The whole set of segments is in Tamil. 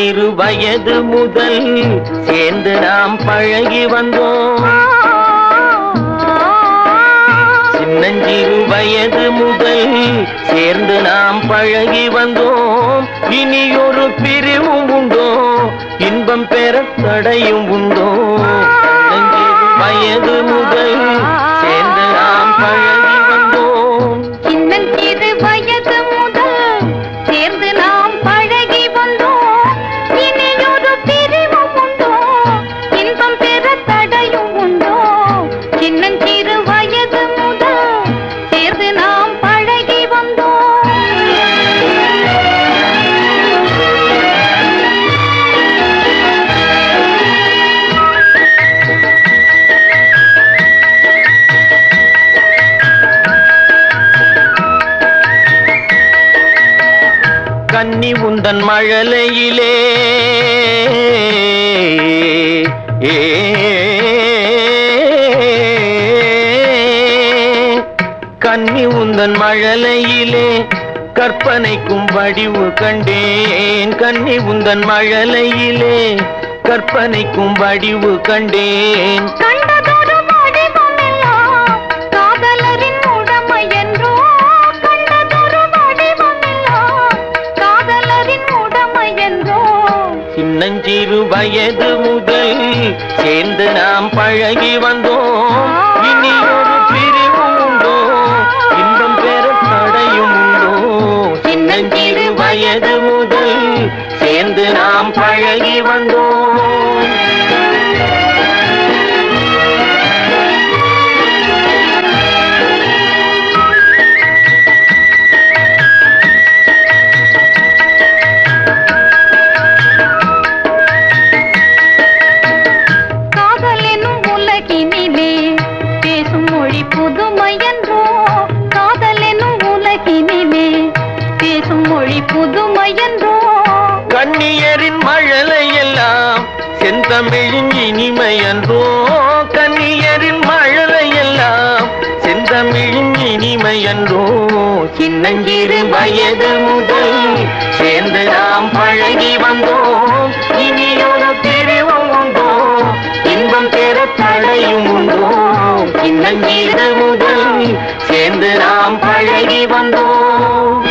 சின்னஞ்சிறு வயது முதல் சேர்ந்து நாம் பழகி வந்தோம். சின்னஞ்சிறு வயது முதல் சேர்ந்து நாம் பழகி வந்தோம். இனியொரு பிரிவும் உண்டோ, இன்பம் பெற தடையும் உண்டோ? சின்னஞ்சிறு வயது முதல் சேர்ந்து நாம் பழகி வந்தோம். சின்னஞ்சிறு வயது முதல் சேர்ந்து நாம் பழகி வந்தோம். இனியொரு பிரிவும் உண்டோ, இன்பம் பெற தடையும் உண்டோ? சின்னஞ்சிறு வயது முதல் சேர்ந்து நாம் பழகி வந்தோம். கன்னி உந்தன் மழலையிலே கன்னி உந்தன் மழலையிலே கற்பனைக்கும் வடிவு கண்டேன். கன்னி உந்தன் மழலையிலே கற்பனைக்கும் வடிவு கண்டேன். கண்டதொரு வடிவமெல்லாம் காதலரின் உடமை என்றோ, கண்டதொரு வடிவமெல்லாம் காதலரின் உடமை என்றோ. சின்னஞ்சிறு வயது முதல் சேர்ந்து நாம் பழகி வந்தோம். இனியொரு பிரிவும் உண்டோ, இன்பம் பெற தடையும் உண்டோ? சின்னஞ்சிறு வயது முதல் சேர்ந்து நாம் பழகி வந்தோம். காதல் எனும் உலகினிலே பேசும் மொழி புதுமை என்றோ, காதல் எனும் உலகினிலே பேசும் மொழி புதுமை என்றோ. கண்ணியரின் மழலை எல்லாம் செந்தமிழின் இனிமை என்றோ? கண்ணியரின் மழலை எல்லாம் செந்தமிழின் இனிமை என்றோ? சின்னஞ்சிறு வயது முதல் சேர்ந்து நாம் பழகி வந்தோம். இனியொரு பிரிவும் உண்டோ, இன்பம் பெற தடையும் உண்டோ? சின்னஞ்சிறு முதல் சேர்ந்து நாம் பழகி வந்தோம்.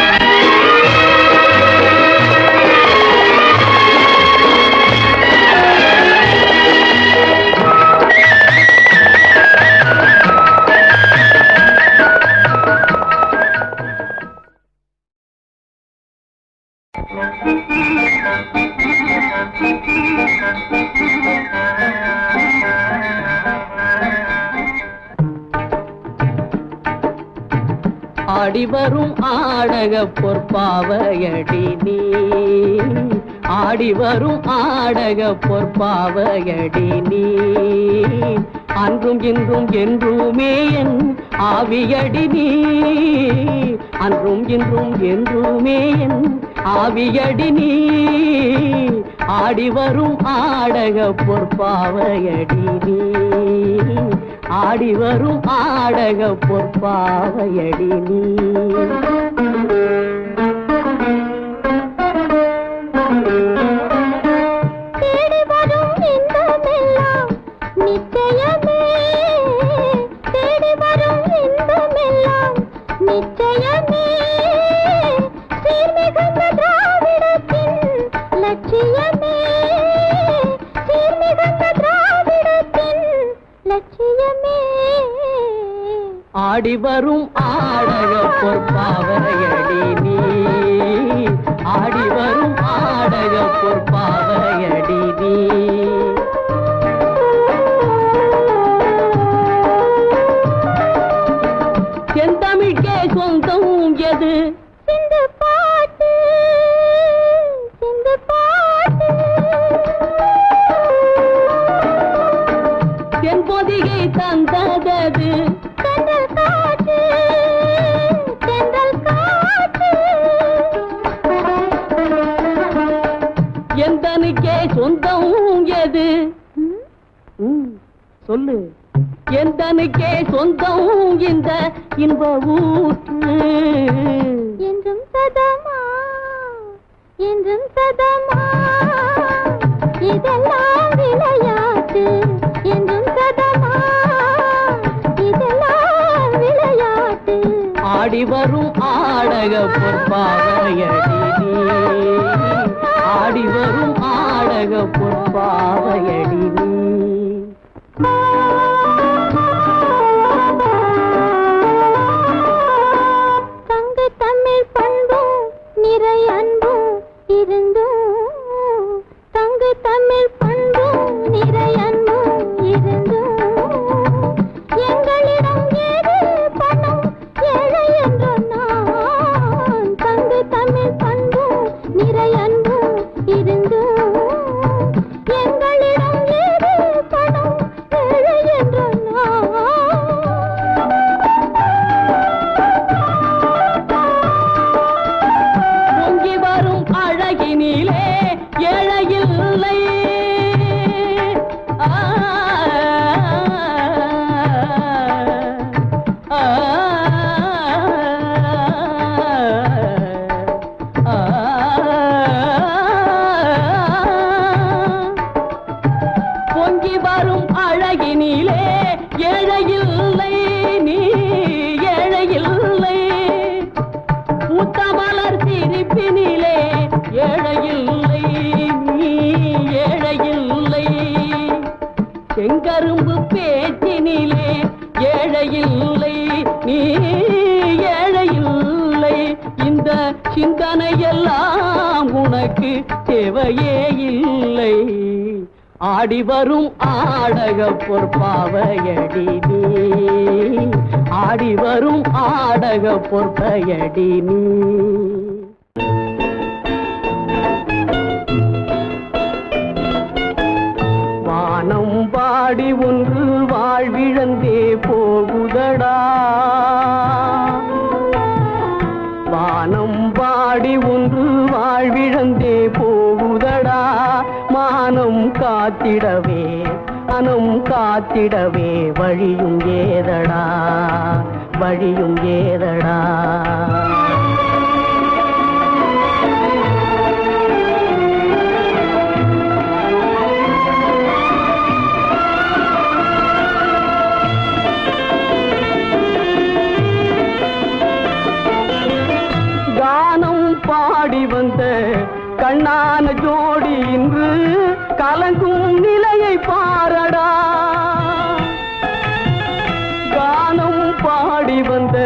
ஆடிவரும் ஆடக பொற்பாவையடி நீ, ஆடிவரும் ஆடக பொற்பாவையடி நீ. அன்றும் இன்றும் என்றுமே என் ஆவியடி நீ, அன்றும் இன்றும் என்றுமே என் ஆவியடி நீ. ஆடிவரும் ஆடக பொற்பாவையடி நீ, ஆடிவரும் ஆடக பொற்பாவையடி நீ. தேடி வரும் இன்பமெல்லாம் நிச்சயமே, தேடி வரும் இன்பமெல்லாம் நிச்சயமே. சீர்மிகுந்த திராவிடத்தின் லட்சியமே, சீர்மிகுந்த திராவிடத்தின் லட்சியமே. ஆடிவரும் ஆடக பொற்பாவையடி நீ, ஆடிவரும் ஆடக பொற்பாவையடி நீ. செந்தமிழ்கே சொந்தம் எது? சிந்து பாட்டு, சிந்து பாட்டு. தென்பொதிகை தந்ததது தென்றல் காற்று, தென்றல் காற்று. எந்தனுக்கே சொந்தம் எது? சொல்லு. எந்தனுக்கே சொந்தம் இந்த இன்ப ஊற்று? என்றும் சதமா என்றும் சதமா இதெல்லாம் விளையாட்டு என்றும் சதமா இதெல்லாம் விளையாட்டு ஆடி வரும் ஆடக பொற்பாவையடி நீ ஆடி வரும் ஆடக பொற்பாவையடி நீ தங்கு தமிழ் பண்பும் நிறை அன்பும் இருந்தும் தங்கு தமிழ் பண்பும் நிறை அன்பும் இருந்தும் எங்களிடம் ஏது பணம் ஏழை என்று நான் தங்கு தமிழ் பண்பும் நிறை அன்பும் இருந்தும் எங்களிடம் ஏது பணம் ஏழை என்று நான் பொங்கி வரும் அழகினிலே ஏழையில்லை ஆ, ஆ, ஆ, பொங்கி வரும் அழகினிலே ஏழையில்லை நீ ஏழையில்லை பூத்தமலர் சிரிப்பினிலே ஏழையில்லை நீ ஏழையில்லை செங்கரும்பு பேச்சினிலே ஏழையில்லை நீ ஏழையில்லை இந்த சிந்தனையெல்லாம் உனக்கு தேவையே இல்லை ஆடி வரும் ஆடக பொற்பாவையடி நீ ஆடி வரும் ஆடக பொற்பையடி நீ வானம் பாடி ஒன்று வாழ்விழந்தே போகுதடா வானம் பாடி ஒன்று வாழ்விழந்தே போகுதடா மானம் காத்திடவே மனம் காத்திடவே வழியும் ஏதடா வழியும் ஏதடா கானம் பாடி வந்த கண்ணான ஜோடி இன்று கலங்கும் நிலையை பாரடா கானம் பாடி வந்த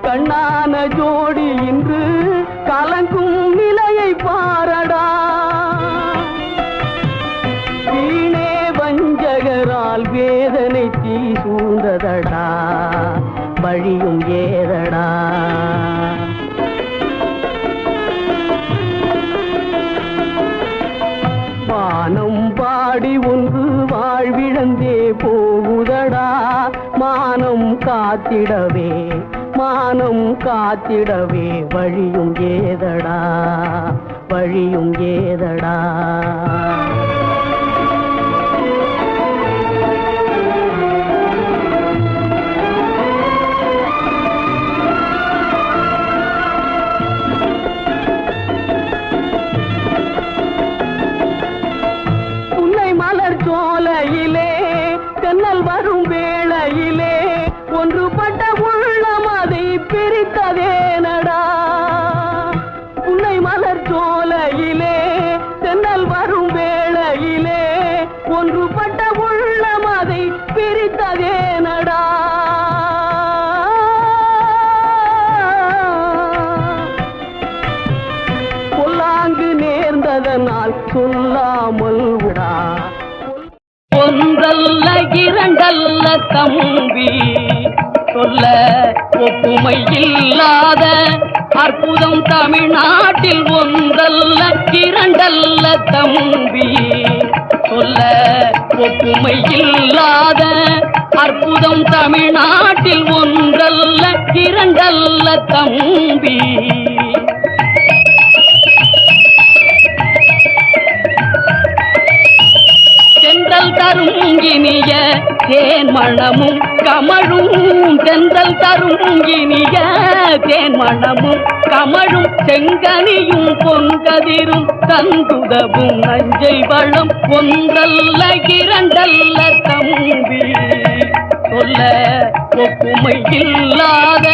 கண்ணான ஜோடி இன்று கலங்கும் நிலையை பாரடா வீணே வஞ்சகரால் வேதனை தீ சூழ்ந்ததடா வழியும் ஏதடா வானம் பாடி ஒன்று வாழ்விழந்தே போகுதடா மானம் காத்திடவே வழியும் ஏதடா வழியும் ஏதடா சோலையிலே தென்னல் வரும் வேளையிலே ஒன்றுபட்ட உள்ளம் அதை பிரித்ததேனடா புன்னை மலர் சோலையிலே தென்னல் வரும் வேளையிலே ஒன்றுபட்ட உள்ளம் அதை பிரித்ததேனடா பொல்லாங்கு நேர்ந்ததனால் சொல்லாமல் விடா ஒன்றல்ல இரண்டல்ல தம்பி சொல்ல ஒப்புமை இல்லாத அற்புதம் தமிழ்நாட்டில் ஒன்றல்ல இரண்டல்ல தம்பி சொல்ல ஒப்புமை இல்லாத அற்புதம் தமிழ்நாட்டில் ஒன்றல்ல இரண்டல்ல தம்பி தென்றல் தரும் இனிய தேன் மணமும் கமழும் தென்றல் தரும் இனிய தேன் மணமும் கமழும் செங்கனியும் பொங்கதிரும் தந்துதவும் நஞ்சை வளம் ஒன்றல்ல இரண்டல்ல தம்பி சொல்ல ஒப்புமை இல்லாத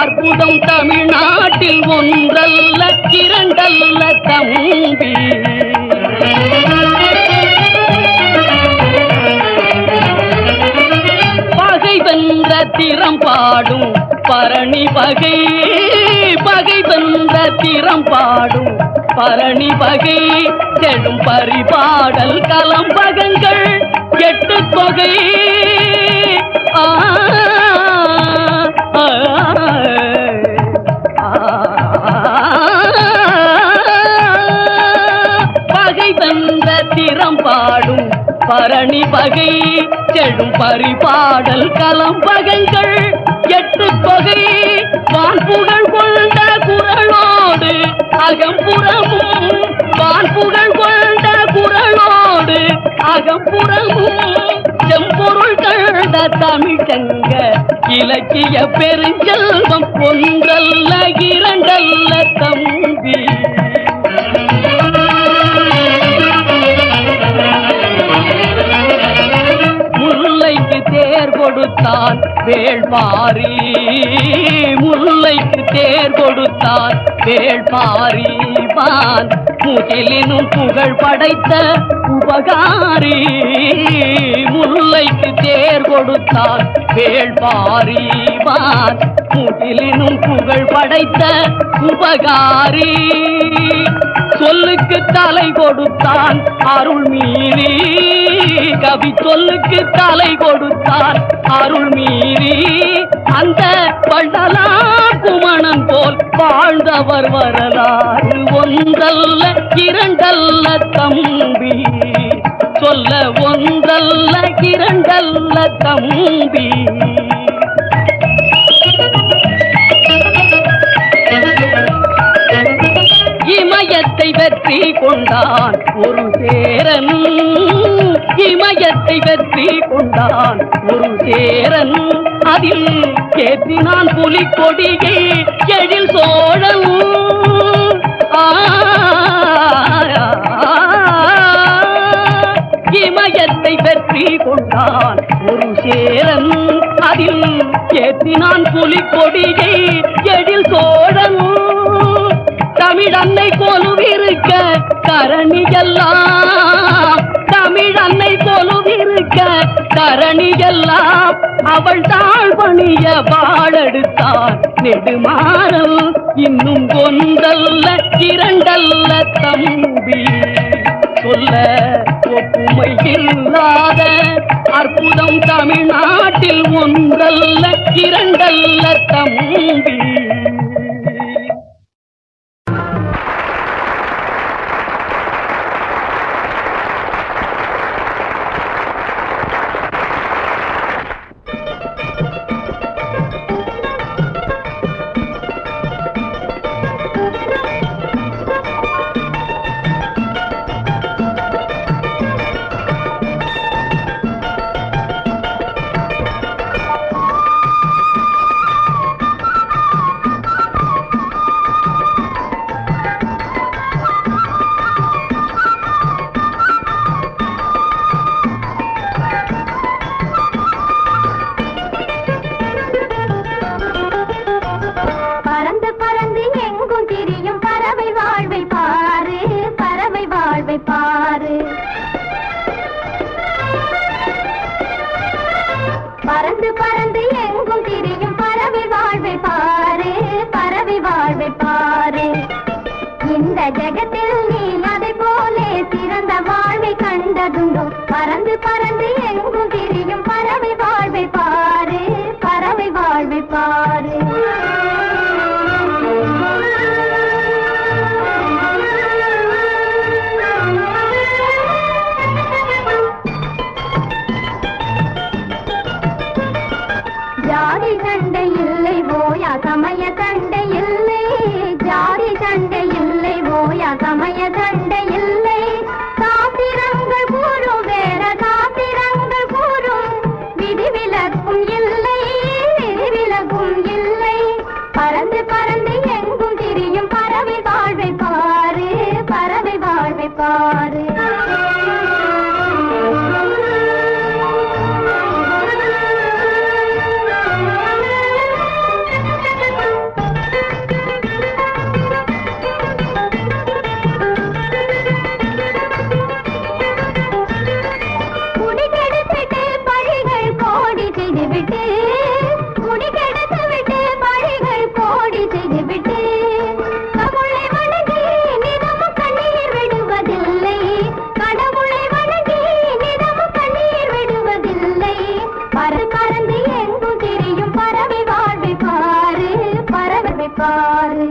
அற்புதம் தமிழ்நாட்டில் ஒன்றல்ல இரண்டல்ல தம்பி பகை வென்ற திறம் பாடும் பரணி பகை பகை வென்ற திறம் பாடும் பரணி பகை செடும் பரிபாடல் கலம்பகங்கள் எட்டு தொகை பகை வென்ற திறம் பாடும் பரணி பகை செடும் பரிபாடல் கலம்பகங்கள் எட்டு தொகை வான்புகழ் கொண்ட குரலோடு அகம்புறமும் வான்புகழ் கொண்ட குரலோடு அகம்புறமும் செம்பொருள் கண்ட தமிழ்ச்சங்க இலக்கிய பெருஞ்செல்வம் ஒன்றல்ல இரண்டல்ல தம்பி முல்லைக்கு தேர் கொடுத்தான் வேள்பாரி முல்லைக்கு தேர் கொடுத்தான் வேள்பாரி வான் முகிலினும் புகழ் படைத்த உபகாரி முல்லைக்கு தேர் கொடுத்தான் வேள்பாரி வான் முகிலினும் புகழ் படைத்த உபகாரி சொல்லுக்கு தலை கொடுத்தான் அருள் மீறி கவி சொல்லுக்கு தலை கொடுத்தான் அருள் மீறி அந்த பண்டலா குமணன் போல் வாழ்ந்தவர் வரலாறு ஒன்றல்ல இரண்டல்ல தம்பி சொல்ல ஒன்றல்ல இரண்டல்ல தம்பி இமயத்தை வெற்றி கொண்டான் ஒரு சேரன் இமயத்தை வெற்றி கொண்டான் ஒரு சேரன் அதில் ஏற்றினான் புலிக்கொடியை எழில் சோழன் இமயத்தை வெற்றி கொண்டான் ஒரு சேரன் அதில் ஏற்றினான் புலிக்கொடியை எழில் சோழன் தமிழன்னை கொலுவிருக்க தரணியெல்லாம் தமிழன்னை கொலுவிருக்க தரணியெல்லாம் அவள் தாழ் பணிய வாழெடுத்தான் நெடுமாறல் இன்னும் ஒன்றல்ல இரண்டல்ல தம்பி சொல்ல ஒப்புமை இல்லாத அற்புதம் தமிழ்நாட்டில் ஒன்றல்ல இரண்டல்ல தம்பி பறந்து பறந்து எங்கும் திரியும் பறவை வாழ்வை பாரு, பறவை வாழ்வை பாரு. இந்த ஜகத்தில் நீ அதை போலே சிறந்த வாழ்வை கண்டதுண்டோ? பறந்து பறந்து எங்கும் திரியும் பறவை வாழ்வை பாரு, பறவை வாழ்வை பாரு. ஜாதி சண்டை இல்லை ஓயா சமய சண்டை இல்லை, ஜாதி சண்டை இல்லை ஓயா சமய சண்டை இல்லை. சாத்திரங்கள் கூறும் வேற சாத்திரங்கள் கூறும், விதிவிலக்கும் இல்லை, விதிவிலக்கும் இல்லை. பாரு.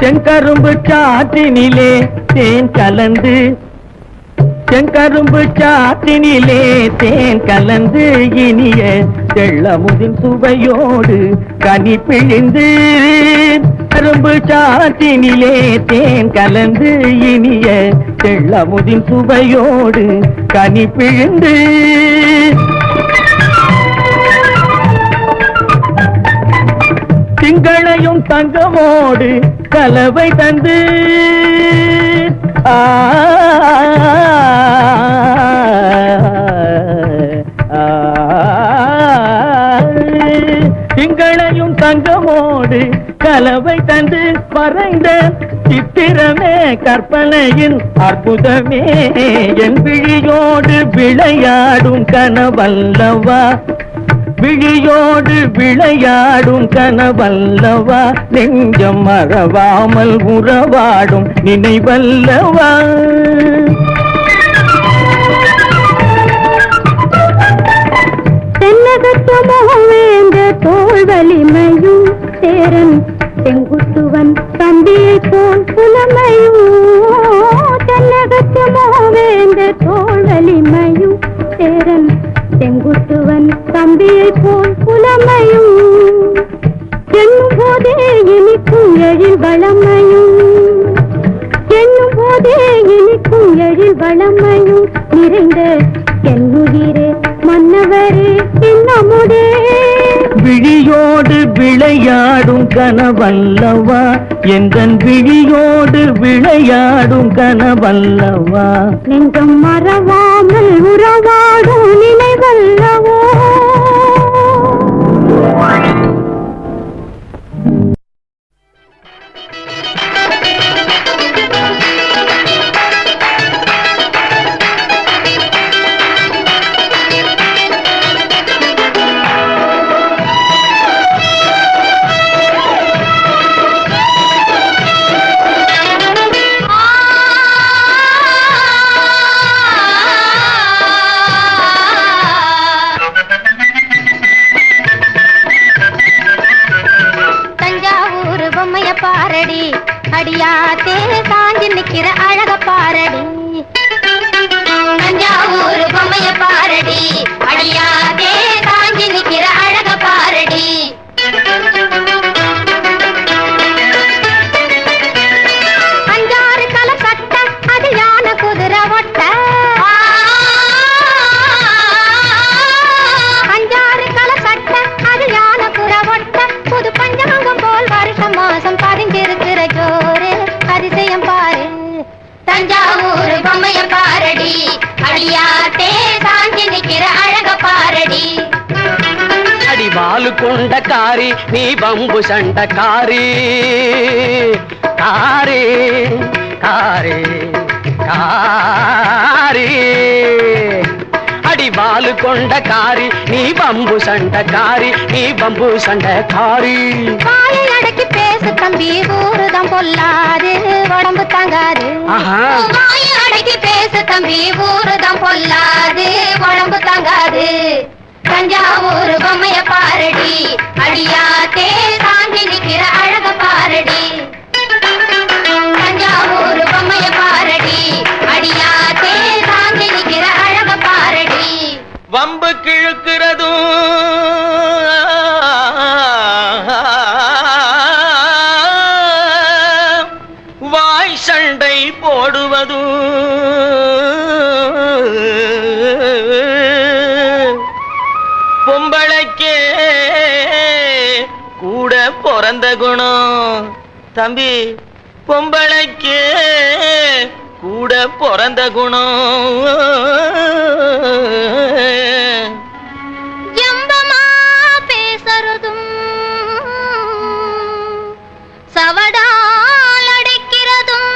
செங்கரும்பு சாற்றினிலே தேன் கலந்து, செங்கரும்பு சாற்றினிலே தேன் கலந்து, இனிய தெள்ளமுதின் சுவையோடு கனி பிழிந்து, கரும்பு சாற்றினிலே தேன் கலந்து, இனிய தெள்ளமுதின் சுவையோடு கனி பிழிந்து, திங்களையும் தங்கமோடு கலவை தந்து, திங்களையும் தங்கமோடு கலவை தந்து, மறைந்த சித்திரமே கற்பனையின் அற்புதமே, என் விழியோடு விளையாடும் கனவல்லவா, விழியோடு விளையாடும் கனவல்லவா, நெஞ்சம் மறவாமல் உறவாடும் நினைவல்லவா. தென்னகத்துமோ வேந்த தோள் வலிமையும், சேரன் செங்குட்டுவன் தம்பியை போல் புலமையும், தென்னகத்துமோ வேந்த தோள் வலிமையும், சேரன் செங்குட்டுவன் தம்பியை போல் புலமையும், எண்ணும் போதே இனிக்கும் எழில் வளமையும், எண்ணும் போதே இனிக்கும் எழில் வளமையும் நிறைந்த என்னுயிரே மன்னவரே என்னமுடே. விழியோடு விளையாடும் கனவல்லவா, எந்தன் விழியோடு விளையாடும் கனவல்லவா, நெஞ்சம் மறவாமல் உறவாடும் நினைவல்லவோ. பாரடி அடியாத்தே சாஞ்சி நிக்கிற அழக பாரடி, தஞ்சாவூர் பொம்மைய பாரடி அடியாத்தே சாஞ்சி நிக்கிற அழக பாரடி. அஞ்சாறு கல சட்ட அது யான குதிரை ஒட்ட, அஞ்சாறு கல சட்ட அது யான குதிரை ஒட்ட, புது பஞ்சாங்கம் போல் வருஷம் மாசம் பதிஞ்சிருக்கிற ஜோரு அதிசயம் பாரு, தஞ்சாவூர் பொம்மைய பாரடி அடியாத்தே சாஞ்சி நிக்கிற அழக பாரடி. அடிவாலு கொண்ட காரி நீ பம்பு சண்ட காரி, காரி காரி காரி, அடிவாலு கொண்ட காரி நீ பம்பு சண்ட காரி, நீ பம்பு சண்ட காரி. வாயை அடக்கி பேசு தம்பி ஊருதான் பொல்லாது உடம்பு தாங்காது, வாயை அடக்கி பேசு தம்பி ஊருதான் பொல்லாது உடம்பு தாங்காது, தஞ்சாவூர் பொம்மைய பாரடி அடியாத்தே சாஞ்சி நிக்கிற அழக பாரடி, தஞ்சாவூர் பொம்மைய பாரடி அடியாத்தே சாஞ்சி நிக்கிற அழக பாரடி. வம்பு கிழக்கிறதும் வாய் சண்டை போடுவதும் பொம்பளைக்கே கூட பிறந்த குணம் தம்பி, பொம்பளைக்கே கூட பிறந்த குணம். எம்பமா பேசறதும் சவடால் அடைக்கிறதும்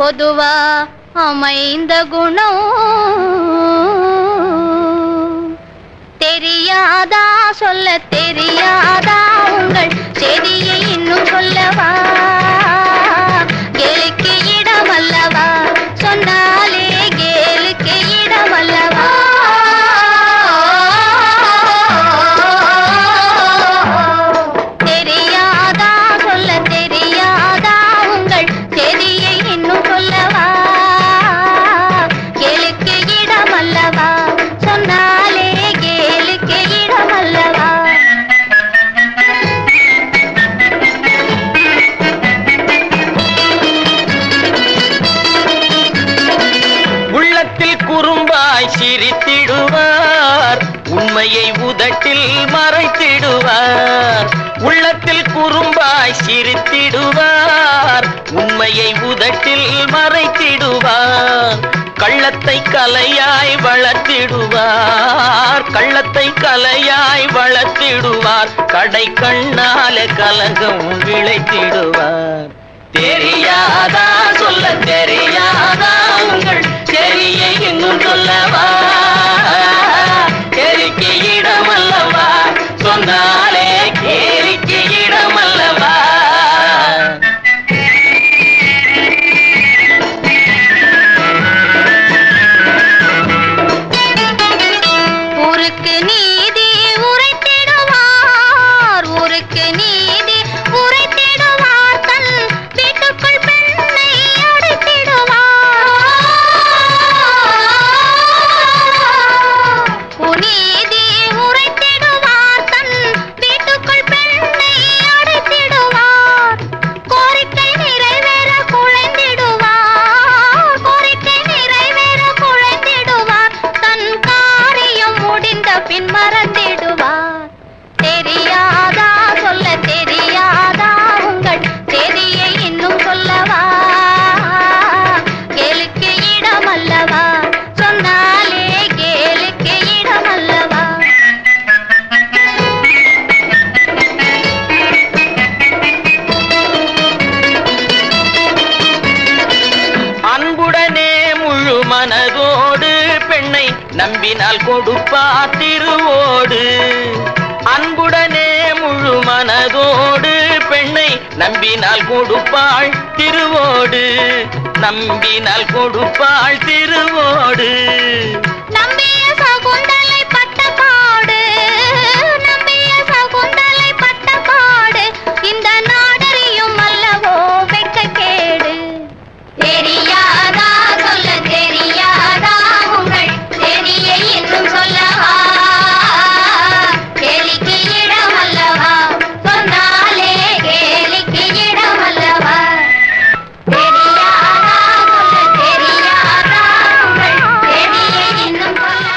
பொதுவா அமைந்த குணம் தெரியாதா சொல்ல தெரியாதா உங்கள் செய்தியை இன்னும் சொல்லவா கேலுக்கு இடமல்லவா சொன்னாலே கேலுக்கு இடமல்லவா தெரியாதா சொல்ல தெரியாதா உங்கள் செய்தியை இன்னும் சொல்லவா கேலுக்கு இடமல்லவா சொன்னாலே கேலுக்கு இடமல்லவா உள்ளத்தில் குறும்பாய் சிரித்திடுவார் உண்மையை உதட்டில் மறைத்திடுவார் உள்ளத்தில் குறும்பாய் சிரித்திடுவார் உண்மையை உதட்டில் மறைத்திடுவார் கள்ளத்தை கலையாய் வளர்த்திடுவார் கள்ளத்தை கலையாய் வளர்த்திடுவார் கடை கண்ணால கலகம் விளைத்திடுவார் தெரியாதா சொல்ல தெரியாதா உங்கள் சரியை இன்னும் சொல்லவா கேலிக்கு இடமல்லவா சொன்னாலே கேலிக்கு இடமல்லவா ஊருக்கு நீதி உரைத்திடுவார் ஊருக்கு நீதி உரைத்திடுவார் தன் வீட்டுக்குள் பெண்ணை அடைத்திடுவார் நீதி உரைத்திடுவார் தன் வீட்டுக்குள் பெண்ணை அடைத்திடுவார் கோரிக்கை நிறைவேற குழைந்திடுவார் கோரிக்கை நிறைவேற குழைந்திடுவார் தன் காரியம் முடிந்த பின் மறந்திடுவார் தெரியாதா சொல்ல தெரியாதா உங்கள் செய்தியை இன்னும் சொல்லவா கேலுக்கு இடமல்லவா சொன்னாலே கேலுக்கு இடமல்லவா அன்புடனே முழு மனதோடு பெண்ணை நம்பினால் கொடுப்பார் திருவோடு அன்புடனே முழு மனதோடு பெண்ணை நம்பினால் கொடுப்பாள் திருவோடு நம்பினால் கொடுப்பாள் திருவோடு நம்பிய சகுந்தலை பட்ட பாடு நம்பிய சகுந்தலை பட்ட பாடு இந்த நாடறியும் அல்லவோ வெட்கக்கேடு தெரியாதா சொல்ல தெரியாதா உங்கள் செய்தியை இன்னும் சொல்லவா கேலிக்கு இடமல்லவா சொன்னாலே கேலிக்கு இடமல்லவா தெரியாதா சொல்ல தெரியாதா உங்கள் செய்தியை இன்னும் சொல்லவா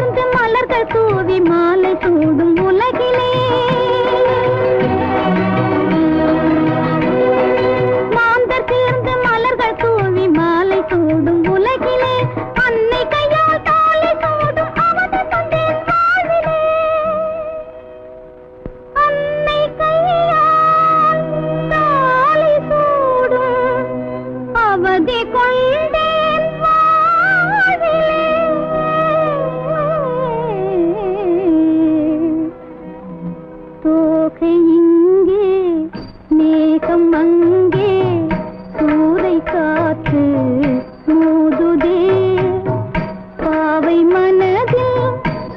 சேர்ந்து மலர்கள் தூவி மாலை சூடும் உலகிலே மாந்தர் சேர்ந்து மலர்கள் தூவி மாலை சூடும் உலகிலே அன்னை கையால் தாலி சூடும் அவதி தந்தேன் வாழ்விலே அன்னை கையால் தாலி சூடும் அவதி கொண்டேன் வாழ்விலே தோகை இங்கே மேகம் அங்கே சூறை காற்று மோதுதே பாவை மனதில்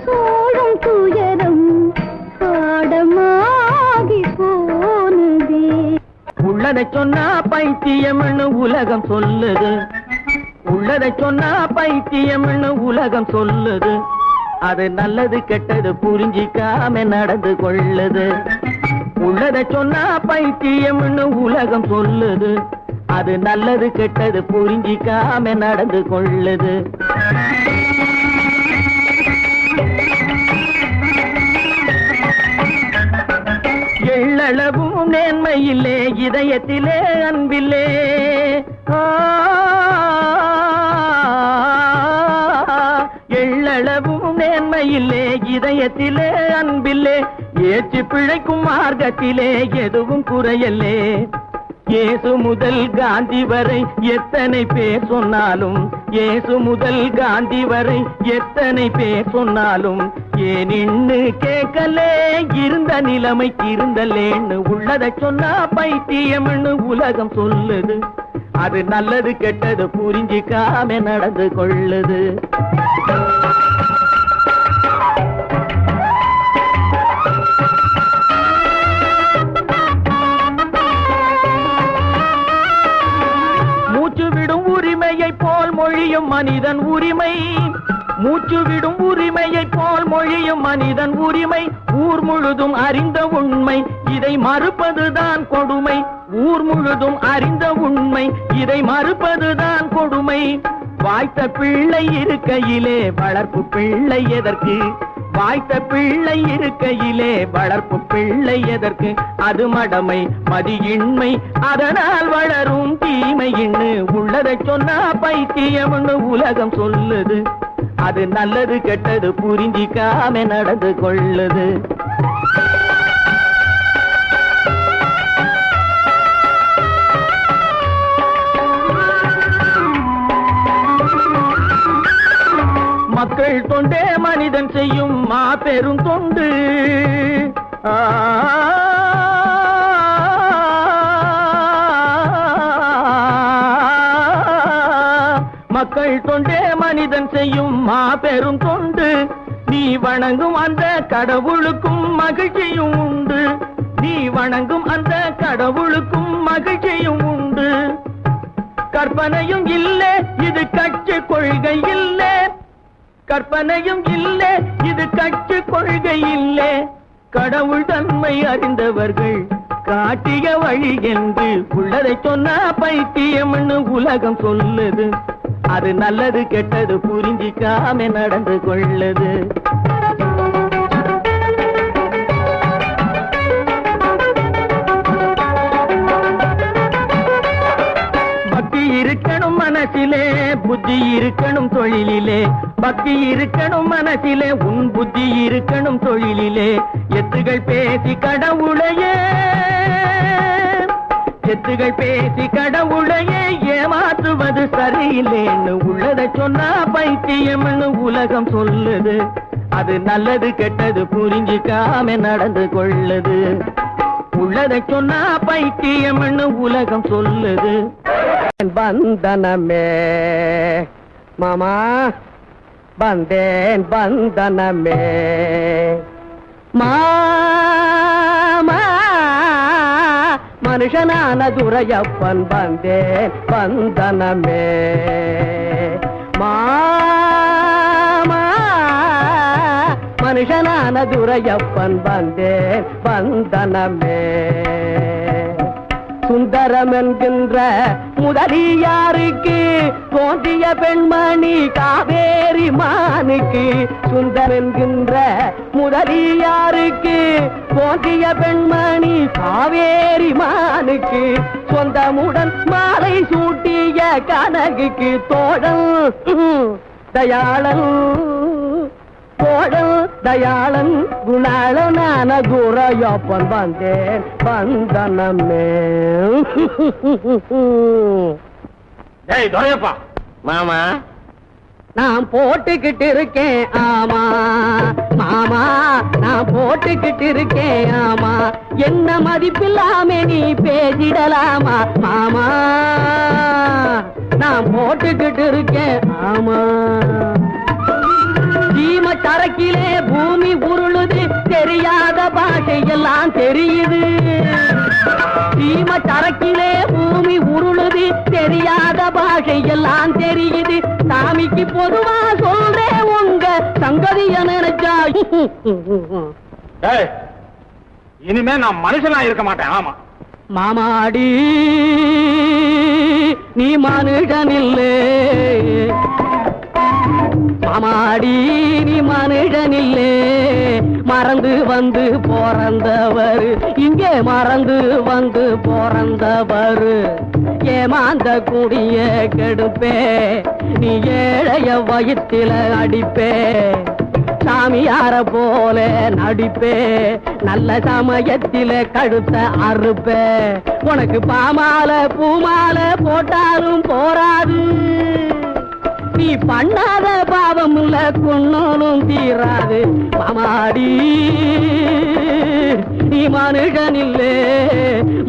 சூழும் துயரம் பாடமாகி போனதே. உள்ளதை சொன்னா பைத்தியம்னு உலகம் சொல்லுது, உள்ளதை சொன்னா பைத்தியம்னு உலகம் சொல்லுது. அது நல்லது கெட்டது புரிஞ்சிக்காம நடந்து கொள்ளுது. உள்ளதை சொன்னா பைத்தியம்னு உலகம் சொல்லுது. அது நல்லது கெட்டது புரிஞ்சிக்காம நடந்து கொள்ளுது. எள்ளளவும் நேர்மையில்லே இதயத்திலே அன்பில்லே. எள்ளளவும் நேர்மையில்லே இதயத்திலே அன்பில்லே. ஏற்று பிழைக்கும் மார்க்கத்திலே எதுவும் குறையல்லே. இயேசு முதல் காந்தி வரை எத்தனை பேர் சொன்னாலும், இயேசு முதல் காந்தி வரை எத்தனை பேர் சொன்னாலும் ஏன் இன்னு கேட்கலே, இருந்த நிலைமைக்கு இருந்தல்லேன்னு. உள்ளதை சொன்னா பைத்தியம்னு உலகம் சொல்லுது. அது நல்லது கெட்டது புரிஞ்சிக்காம நடந்து கொள்ளுது. மூச்சு விடும் உரிமையை போல் மொழியும் மனிதன் உரிமை, மூச்சு விடும் உரிமையை போல் மொழியும் மனிதன் உரிமை. ஊர் முழுதும் அறிந்த உண்மை, இதை மறுப்பதுதான் கொடுமை. ஊர் முழுதும் அறிந்த உண்மை, இதை மறுப்பதுதான் கொடுமை. வாய்த்த பிள்ளை இருக்கையிலே வளர்ப்பு பிள்ளை எதற்கு? வாய்த்த பிள்ளை இருக்கையிலே வளர்ப்பு பிள்ளை எதற்கு? அது மடமை மதியின்மை, அதனால் வளரும் தீமையின்னு. உள்ளதை சொன்னா பைத்தியம்னு உலகம் சொல்லுது. அது நல்லது கெட்டது புரிஞ்சிக்காம நடந்து கொள்ளுது. மக்கள் தொண்டே மனிதன் செய்யும் மாபெரும் தொண்டு. மக்கள் தொண்டே மனிதன் செய்யும் மாபெரும் தொண்டு. நீ வணங்கும் அந்த கடவுளுக்கும் மகிழ்ச்சியும் உண்டு. நீ வணங்கும் அந்த கடவுளுக்கும் மகிழ்ச்சியும் உண்டு. கற்பனையும் இல்லை இது கட்சி கொள்கை இல்லை, கற்பனையும் இல்லை இது கட்சி கொள்கை இல்லை. கடவுள் தன்மை அறிந்தவர்கள் காட்டிய வழி என்று. உள்ளதை சொன்னா பைத்தியம்னு உலகம் சொல்லுது. அது நல்லது கெட்டது புரிஞ்சிக்காம நடந்து கொள்ளுது. பக்தி இருக்கணும் மனசிலே, புத்தி இருக்கணும் தொழிலிலே. பக்தி இருக்கணும் மனசிலே, உன் புத்தி இருக்கணும் தொழிலிலே. எத்துகள் பேசி கடவுளையே, எத்துகள் பேசி கடவுளையே ஏமாற்றுவது சரியில்லைன்னு. உள்ளதை சொன்னா பைத்தியம்னு உலகம் சொல்லுது. அது நல்லது கெட்டது புரிஞ்சிக்காம நடந்து கொள்ளுது. உள்ளதை சொன்னா பைத்தியம்னு உலகம் சொல்லுது. பந்தனமே மாமா வந்தேன் பந்தனமே மாமா, மனுஷனான துரையப்பன் வந்தேன் பந்தனமே மாமா, மனுஷனான துரையப்பன் வந்தேன் பந்தனமே. சுந்தரம் என்கின்ற முதலியாருக்கு தோன்றிய பெண்மணி காவேரி மானுக்கு. சுந்தரம் என்கின்ற முதலியாருக்கு தோன்றிய பெண்மணி காவேரி மானுக்கு. சொந்தமுடன் மாலை சூட்டிய கனகுக்கு தோழன் தயாளன் தோழன் தயாளன் குணாளனான துரையப்பன் வந்தேன் வந்தனமே. துரையப்பா மாமா நான் போட்டுக்கிட்டு இருக்கேன் ஆமா மாமா நான் போட்டுக்கிட்டு இருக்கேன் ஆமா. என்ன மதிப்பில்லாம நீ பேசிடலாமா மாமா நான் போட்டுக்கிட்டு இருக்கேன் ஆமா. சீம சரக்கிலே பூமி உருளுது தெரியாத பாஷையெல்லாம் தெரியுது. சீம சரக்கிலே பூமி உருளுது தெரியாத பாஷையெல்லாம் தெரியுது. சாமிக்கு பொதுவா சொல்றேன் உங்க சங்கதிய நினைச்சா. இனிமே நான் மனுஷனா இருக்க மாட்டேன். ஆமா மாமாடி நீ மனுஷனில்லே மாமாடி நீ மனுஷனில்லே. மறந்து வந்து பிறந்தவர் இங்கே மறந்து வந்து பிறந்தவர். ஏமாந்த கூடிய கெடுப்பே நீ ஏழைய வயிற்றில அடிப்பே. சாமியார போல நடிப்பே நல்ல சமயத்தில கழுத்த அறுப்பே. உனக்கு பாமால பூமால போட்டாலும் போராது. நீ பண்ணாத பாவம் இல்ல கொன்னாலும் தீராது. மாமாடி நீ மனுஷனில்லே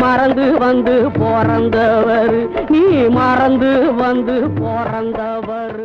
மறந்து வந்து பிறந்தவர். நீ மறந்து வந்து பிறந்தவர்.